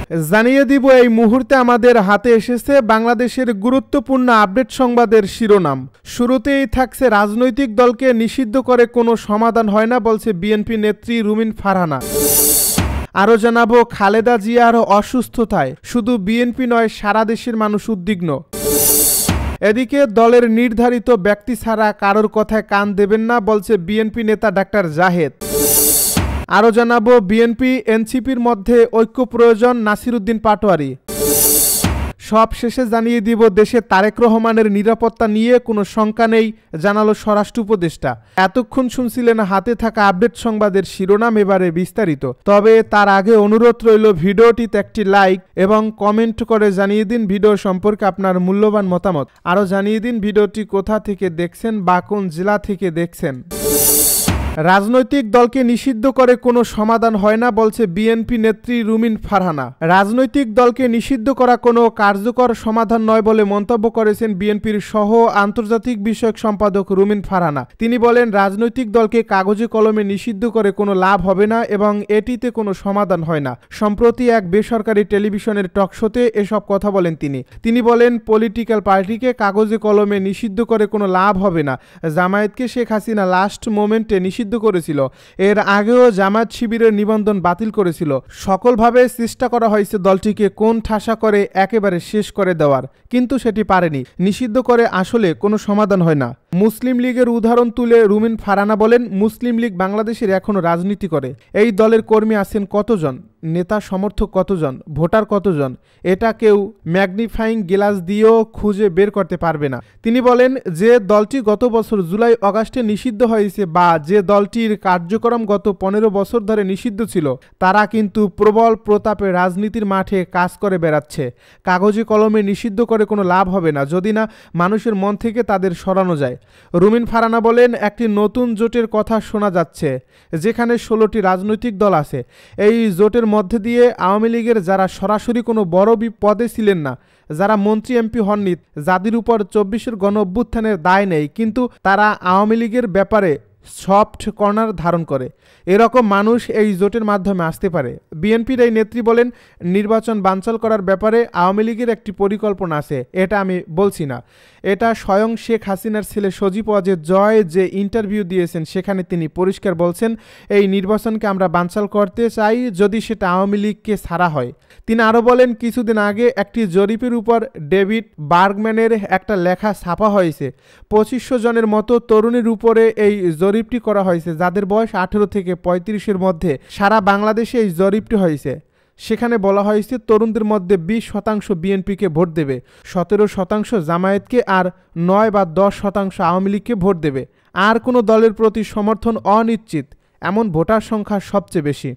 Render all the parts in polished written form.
জানিয়ে দিব এই মুহূর্তে আমাদের হাতে এসেছে বাংলাদেশের গুরুত্বপূর্ণ আপডেট সংবাদের শিরোনাম। শুরুতেই থাকছে রাজনৈতিক দলকে নিষিদ্ধ করে কোনো সমাধান হয় না বলছে বিএনপি নেত্রী রুমিন ফারহানা। আরও জানাবো খালেদা জিয়ার অসুস্থতায় শুধু বিএনপি নয় সারা দেশের মানুষ উদ্বিগ্ন। এদিকে দলের নির্ধারিত ব্যক্তি ছাড়া কারোর কথায় কান দেবেন না বলছে বিএনপি নেতা ডাক্তার জাহেদ। আরও জানাবো বিএনপি এনসিপির মধ্যে ঐক্য প্রয়োজন নাসিরউদ্দিন পাটোয়ারি। সব শেষে জানিয়ে দিব দেশে তারেক রহমানের নিরাপত্তা নিয়ে কোনো শঙ্কা নেই জানালো স্বরাষ্ট্র উপদেষ্টা। এতক্ষণ শুনছিলেন হাতে থাকা আপডেট সংবাদের শিরোনাম, এবারে বিস্তারিত। তবে তার আগে অনুরোধ রইল ভিডিওটিতে একটি লাইক এবং কমেন্ট করে জানিয়ে দিন ভিডিও সম্পর্কে আপনার মূল্যবান মতামত। আরও জানিয়ে দিন ভিডিওটি কোথা থেকে দেখছেন বা কোন জেলা থেকে দেখছেন। রাজনৈতিক দলকে নিষিদ্ধ করে কোনো সমাধান হয় না বলছে বিএনপি নেত্রী রুমিন ফারহানা। রাজনৈতিক দলকে নিষিদ্ধ করা কোনো কার্যকর সমাধান নয় বলে মন্তব্য করেছেন বিএনপির সহ আন্তর্জাতিক বিষয়ক সম্পাদক রুমিন ফারহানা। তিনি বলেন, রাজনৈতিক দলকে কাগজে কলমে নিষিদ্ধ করে কোনো লাভ হবে না এবং এটিতে কোনো সমাধান হয় না। সম্প্রতি এক বেসরকারি টেলিভিশনের টকশোতে এসব কথা বলেন তিনি বলেন, পলিটিক্যাল পার্টিকে কাগজে কলমে নিষিদ্ধ করে কোনো লাভ হবে না। জামায়াতকে শেখ হাসিনা লাস্ট মোমেন্টে নিষিদ্ধ করেছিল। এর আগেও জামায়াত শিবিরের নিবন্ধন বাতিল করেছিল। সকলভাবে চেষ্টা করা হয়েছে দলটিকে কোন ঠাসা করে একেবারে শেষ করে দেওয়ার, কিন্তু সেটি পারেনি। নিষিদ্ধ করে আসলে কোনো সমাধান হয় না। মুসলিম লীগের উদাহরণ তুলে রুমিন ফারহানা বলেন, মুসলিম লীগ বাংলাদেশের এখনো রাজনীতি করে। এই দলের কর্মী আছেন কতজন, নেতা সমর্থক কতজন, ভোটার কতজন, এটা কেউ ম্যাগনিফাইং গ্লাস দিয়েও খুঁজে বের করতে পারবে না। তিনি বলেন, যে দলটি গত বছর জুলাই আগস্টে নিষিদ্ধ হয়েছে বা যে দলটির কার্যক্রম গত 15 বছর ধরে নিষিদ্ধ ছিল, তারা কিন্তু প্রবল প্রতাপে রাজনীতির মাঠে কাজ করে বেড়াচ্ছে। কাগজে কলমে নিষিদ্ধ করে কোনো লাভ হবে না যদি না মানুষের মন থেকে তাদের সরানো যায়। রুমিন ফারহানা বলেন, একটি নতুন জোটের কথা শোনা যাচ্ছে যেখানে 16টি রাজনৈতিক দল আছে। এই জোটের মধ্যে দিয়ে আওয়ামী লীগের যারা সরাসরি কোনো বড় পদে ছিলেন না, যারা মন্ত্রী এমপি হননি, যাদের উপর 24-এর গণ অভ্যুত্থানের দায় নেই, কিন্তু তারা আওয়ামী লীগের ব্যাপারে সফট কর্নার ধারণ করে, এরকম মানুষ এই জোটের মাধ্যমে আসতে পারে। বিএনপির এই নেত্রী বলেন, নির্বাচন বানচাল করার ব্যাপারে আওয়ামী লীগের একটি পরিকল্পনা আছে, এটা আমি বলছি না। এটা স্বয়ং শেখ হাসিনার ছেলে সজীব ওয়াজেদ জয় যে ইন্টারভিউ দিয়েছেন সেখানে তিনি পরিষ্কার বলছেন, এই নির্বাচনকে আমরা বানচাল করতে চাই যদি সেটা আওয়ামী লীগকে ছাড়া হয়। তিনি আরও বলেন, কিছুদিন আগে একটি জরিপের উপর ডেভিড বার্গম্যানের একটা লেখা ছাপা হয়েছে। 2500 জনের মতো তরুণীর উপরে এই জরিপটি করা হয়েছে, যাদের বয়স 18 থেকে 35-এর মধ্যে। সারা বাংলাদেশে এই জরিপটি হয়েছে। সেখানে বলা হয়েছে তরুণদের মধ্যে 20% বিএনপিকে ভোট দেবে, 17% জামায়াতকে আর 9 বা 10% আওয়ামী লীগকে ভোট দেবে। আর কোনো দলের প্রতি সমর্থন অনিশ্চিত, এমন ভোটার সংখ্যা সবচেয়ে বেশি।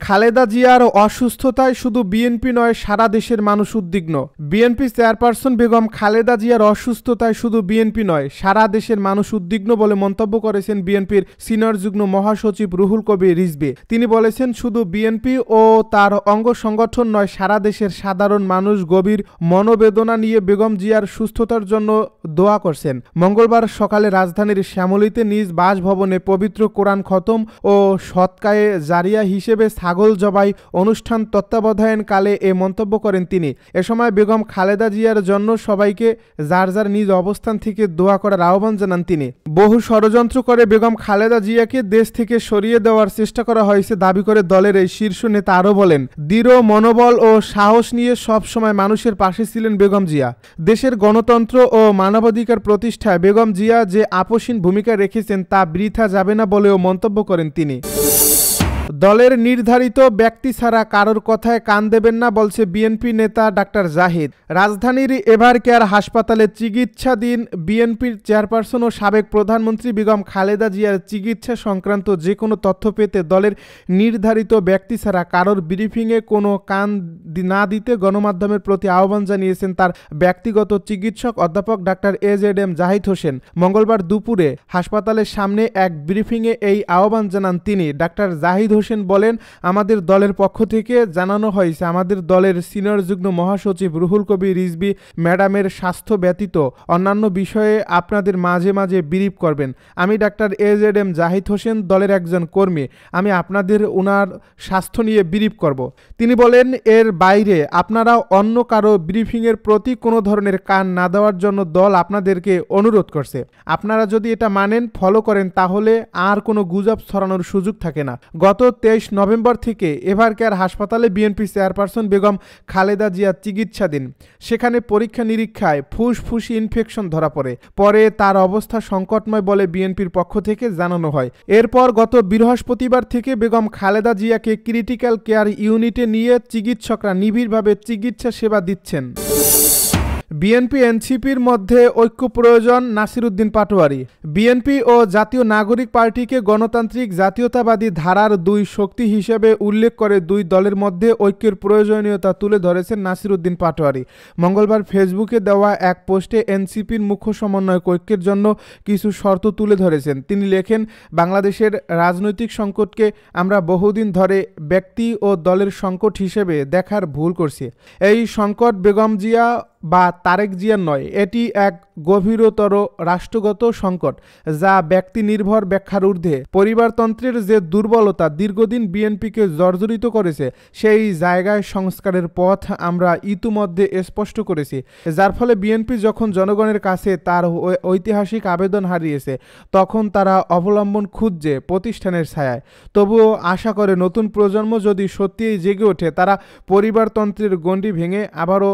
খালেদা জিয়ার অসুস্থতায় শুধু বিএনপি নয় সারা দেশের মানুষ উদ্বিগ্ন। বিএনপি চেয়ারপারসন বেগম খালেদা জিয়ার অসুস্থতায় শুধু বিএনপি নয় সারা দেশের মানুষ উদ্বিগ্ন বলে মন্তব্য করেছেন বিএনপির সিনিয়র যুগ্ম মহাসচিব রুহুল কবির রিজভী। তিনি বলেছেন, শুধু বিএনপি ও তার অঙ্গ সংগঠন নয় সারা দেশের সাধারণ মানুষ গভীর মনোবেদনা নিয়ে বেগম জিয়ার সুস্থতার জন্য দোয়া করছেন। মঙ্গলবার সকালে রাজধানীর শ্যামলীতে নিজ বাসভবনে পবিত্র কোরআন খতম ও সৎকায়ে জারিয়া হিসেবে ছাগল জবাই অনুষ্ঠান তত্ত্বাবধায়নকালে এ মন্তব্য করেন তিনি। এ সময় বেগম খালেদা জিয়ার জন্য সবাইকে যার যার নিজ অবস্থান থেকে দোয়া করার আহ্বান জানান তিনি। বহু ষড়যন্ত্র করে বেগম খালেদা জিয়াকে দেশ থেকে সরিয়ে দেওয়ার চেষ্টা করা হয়েছে দাবি করে দলের এই শীর্ষ নেতা আরও বলেন, দৃঢ় মনোবল ও সাহস নিয়ে সব সময় মানুষের পাশে ছিলেন বেগম জিয়া। দেশের গণতন্ত্র ও মানবাধিকার প্রতিষ্ঠায় বেগম জিয়া যে আপোষহীন ভূমিকা রেখেছেন তা বৃথা যাবে না বলেও মন্তব্য করেন তিনি। দলের নির্ধারিত ব্যক্তি ছাড়া কারোর কথায় কান দেবেন না বলছে বিএনপি নেতা ডাক্তার জাহিদ। রাজধানীর এভারকেয়ার হাসপাতালে চিকিৎসাধীন বিএনপির চেয়ারপারসন ও সাবেক প্রধানমন্ত্রী বেগম খালেদা জিয়ার চিকিৎসা সংক্রান্ত যে কোনো তথ্য পেতে দলের নির্ধারিত ব্যক্তি ছাড়া কারোর ব্রিফিংয়ে কোনো কান না দিতে গণমাধ্যমের প্রতি আহ্বান জানিয়েছেন তার ব্যক্তিগত চিকিৎসক অধ্যাপক ডাক্তার AZM জাহিদ হোসেন। মঙ্গলবার দুপুরে হাসপাতালের সামনে এক ব্রিফিংয়ে এই আহ্বান জানান তিনি। ডাক্তার জাহিদ হোসেন বলেন, আমাদের দলের পক্ষ থেকে জানানো হয়েছে আমাদের দলের সিনিয়র যুগ্ম মহাসচিব রুহুল কবির রিজভী ম্যাডামের স্বাস্থ্য ব্যতীত অন্যান্য বিষয়ে আপনাদের মাঝে মাঝে ব্রিফ করবেন। আমি ডাক্তার AZM জাহিদ হোসেন, দলের একজন কর্মী, আমি আপনাদের ওনার স্বাস্থ্য নিয়ে ব্রিফ করব। তিনি বলেন, এর বাইরে আপনারা অন্য কারো ব্রিফিংয়ের প্রতি কোনো ধরনের কান না দেওয়ার জন্য দল আপনাদেরকে অনুরোধ করছে। আপনারা যদি এটা মানেন, ফলো করেন, তাহলে আর কোনো গুজব ছড়ানোর সুযোগ থাকে না। গত 23 নভেম্বর থেকে এভারকেয়ার হাসপাতালে বিএনপি চেয়ারপারসন বেগম খালেদা জিয়া চিকিৎসাধীন। সেখানে পরীক্ষা নিরীক্ষায় ফুসফুসি ইনফেকশন ধরা পড়ে। পরে তার অবস্থা সংকটময় বলে বিএনপির পক্ষ থেকে জানানো হয়। এরপর গত বৃহস্পতিবার থেকে বেগম খালেদা জিয়াকে ক্রিটিক্যাল কেয়ার ইউনিটে নিয়ে চিকিৎসকরা নিবিড়ভাবে চিকিৎসা সেবা দিচ্ছেন। বিএনপি এনসিপির মধ্যে ঐক্য প্রয়োজন, নাসিরউদ্দিন পাটোয়ারী। বিএনপি ও জাতীয় নাগরিক পার্টিকে গণতান্ত্রিক জাতীয়তাবাদী ধারার দুই শক্তি হিসেবে উল্লেখ করে দুই দলের মধ্যে ঐক্যের প্রয়োজনীয়তা তুলে ধরেছেন নাসিরউদ্দিন পাটোয়ারী। মঙ্গলবার ফেসবুকে দেওয়া এক পোস্টে এনসিপির মুখ্য সমন্বয়ক ঐক্যের জন্য কিছু শর্ত তুলে ধরেছেন। তিনি লেখেন, বাংলাদেশের রাজনৈতিক সংকটকে আমরা বহুদিন ধরে ব্যক্তি ও দলের সংকট হিসেবে দেখার ভুল করছি। এই সংকট বেগম জিয়া বা তারেক জিয়ার নয়, এটি এক গভীরতর রাষ্ট্রগত সংকট যা ব্যক্তি নির্ভর ব্যাখ্যার ঊর্ধ্বে। পরিবারতন্ত্রের যে দুর্বলতা দীর্ঘদিন বিএনপিকে জর্জরিত করেছে, সেই জায়গায় সংস্কারের পথ আমরা ইতিমধ্যে স্পষ্ট করেছি, যার ফলে বিএনপি যখন জনগণের কাছে তার ঐতিহাসিক আবেদন হারিয়েছে, তখন তারা অবলম্বন খুঁজছে প্রতিষ্ঠানের ছায়ায়। তবুও আশা করে নতুন প্রজন্ম যদি সত্যিই জেগে ওঠে, তারা পরিবারতন্ত্রের গণ্ডি ভেঙে আবারও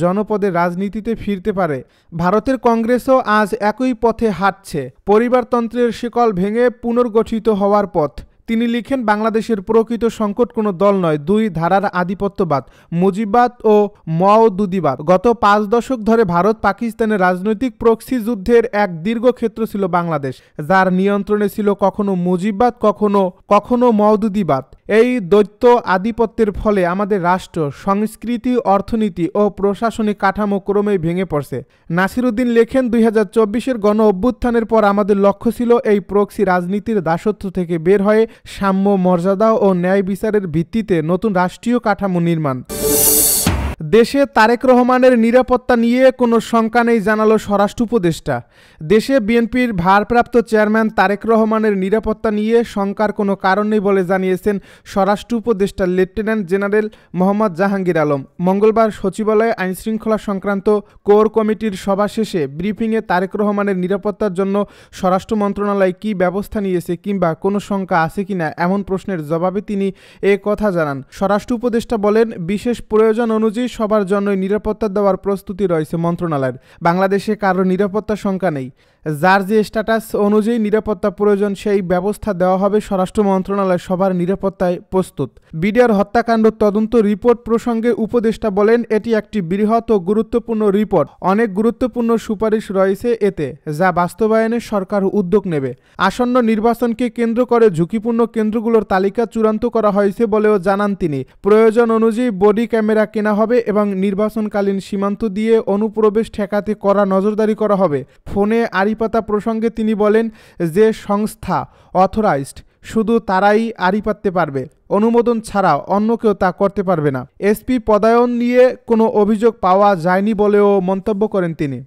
জনপদের রাজনীতিতে ফিরতে পারে। ভারতের কংগ্রেসও আজ একই পথে হাঁটছে, পরিবারতন্ত্রের শিকল ভেঙে পুনর্গঠিত হওয়ার পথ। তিনি লিখেন, বাংলাদেশের প্রকৃত সংকট কোনো দল নয়, দুই ধারার আধিপত্যবাদ, মুজিববাদ ও মওদুদিবাদ। গত 5 দশক ধরে ভারত পাকিস্তানের রাজনৈতিক প্রক্সি যুদ্ধের এক দীর্ঘ ক্ষেত্র ছিল বাংলাদেশ, যার নিয়ন্ত্রণে ছিল কখনো মুজিববাদ, কখনো মওদুদিবাদ। এই দ্বৈত আধিপত্যের ফলে আমাদের রাষ্ট্র, সংস্কৃতি, অর্থনীতি ও প্রশাসনিক কাঠামো ক্রমেই ভেঙে পড়ছে। নাসিরউদ্দিন লেখেন, 2024-এর গণ অভ্যুত্থানের পর আমাদের লক্ষ্য ছিল এই প্রক্সি রাজনীতির দাসত্ব থেকে বের হয়ে সাম্য, মর্যাদা ও ন্যায় বিচারের ভিত্তিতে নতুন রাষ্ট্রীয় কাঠামো নির্মাণ। দেশে তারেক রহমানের নিরাপত্তা নিয়ে কোনো শঙ্কা নেই জানালো স্বরাষ্ট্র উপদেষ্টা। দেশে বিএনপির ভারপ্রাপ্ত চেয়ারম্যান তারেক রহমানের নিরাপত্তা নিয়ে শঙ্কার কোনো কারণ নেই বলে জানিয়েছেন স্বরাষ্ট্র উপদেষ্টা লেফটেন্যান্ট জেনারেল মোহাম্মদ জাহাঙ্গীর আলম। মঙ্গলবার সচিবালয়ে আইনশৃঙ্খলা সংক্রান্ত কোর কমিটির সভা শেষে ব্রিফিংয়ে তারেক রহমানের নিরাপত্তার জন্য স্বরাষ্ট্র মন্ত্রণালয় কী ব্যবস্থা নিয়েছে কিংবা কোনো শঙ্কা আছে কিনা এমন প্রশ্নের জবাবে তিনি এ কথা জানান। স্বরাষ্ট্র উপদেষ্টা বলেন, বিশেষ প্রয়োজন অনুযায়ী সবার জন্যই নিরাপত্তা দেওয়ার প্রস্তুতি রয়েছে মন্ত্রণালয়ের। বাংলাদেশে কারো নিরাপত্তা শঙ্কা নেই। যার যে স্ট্যাটাস অনুযায়ী নিরাপত্তা প্রয়োজন সেই ব্যবস্থা দেওয়া হবে। স্বরাষ্ট্র মন্ত্রণালয় সবার নিরাপত্তায় প্রস্তুত। বিডিআর হত্যাকাণ্ড তদন্ত রিপোর্ট প্রসঙ্গে উপদেষ্টা বলেন, এটি একটি বৃহৎ ও গুরুত্বপূর্ণ রিপোর্ট। অনেক গুরুত্বপূর্ণ সুপারিশ রয়েছে এতে, যা বাস্তবায়নে সরকার উদ্যোগ নেবে। আসন্ন নির্বাচনকে কেন্দ্র করে ঝুঁকিপূর্ণ কেন্দ্রগুলোর তালিকা চূড়ান্ত করা হয়েছে বলেও জানান তিনি। প্রয়োজন অনুযায়ী বডি ক্যামেরা কেনা হবে এবং নির্বাচনকালীন সীমান্ত দিয়ে অনুপ্রবেশ ঠেকাতে কড়া নজরদারি করা হবে। ফোনে আড়িপাতা প্রসঙ্গে তিনি বলেন, যে সংস্থা অথরাইজড শুধু তারাই আড়ি পাততে পারবে, অনুমোদন ছাড়া অন্য কেউ তা করতে পারবে না। এসপি পদায়ন নিয়ে কোনো অভিযোগ পাওয়া যায়নি বলেও মন্তব্য করেন তিনি।